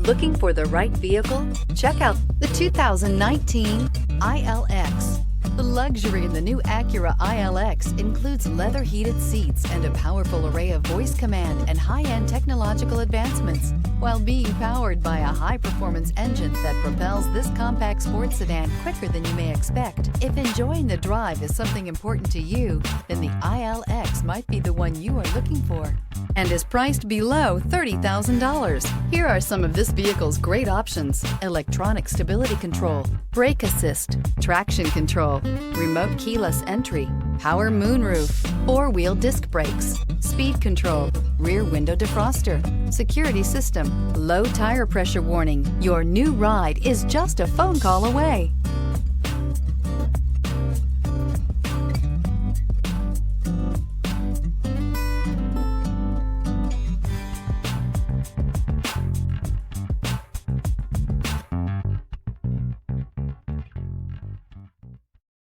Looking for the right vehicle? Check out the 2019 ILX. The luxury in the new Acura ILX includes leather heated seats and a powerful array of voice command and high-end technological advancements, while being powered by a high-performance engine that propels this compact sports sedan quicker than you may expect. If enjoying the drive is something important to you, then the ILX might be the one you are looking for, and is priced below $30,000. Here are some of this vehicle's great options: electronic stability control, brake assist, traction control, remote keyless entry, power moonroof, four-wheel disc brakes, speed control, rear window defroster, security system, low tire pressure warning. Your new ride is just a phone call away.